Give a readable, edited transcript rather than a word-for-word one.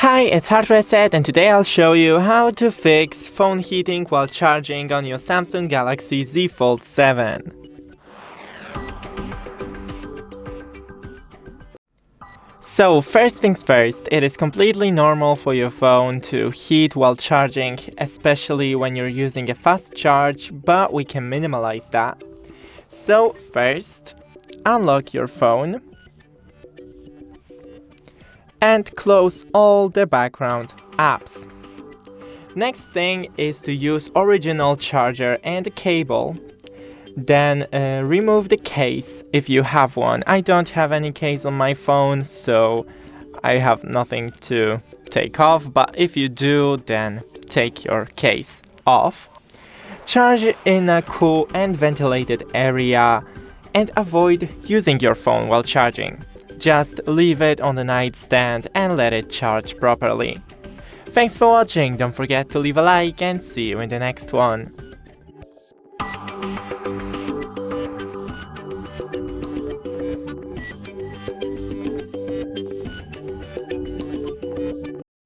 Hi, it's HardReset, and today I'll show you how to fix phone heating while charging on your Samsung Galaxy Z Fold 7. So first things first, it is completely normal for your phone to heat while charging, especially when you're using a fast charge, but we can minimize that. So first, unlock your phone and close all the background apps. Next thing is to use original charger and cable. Then remove the case if you have one. I don't have any case on my phone, so I have nothing to take off, but if you do, then take your case off. Charge in a cool and ventilated area and avoid using your phone while charging. Just leave it on the nightstand and let it charge properly. Thanks for watching, don't forget to leave a like and see you in the next one.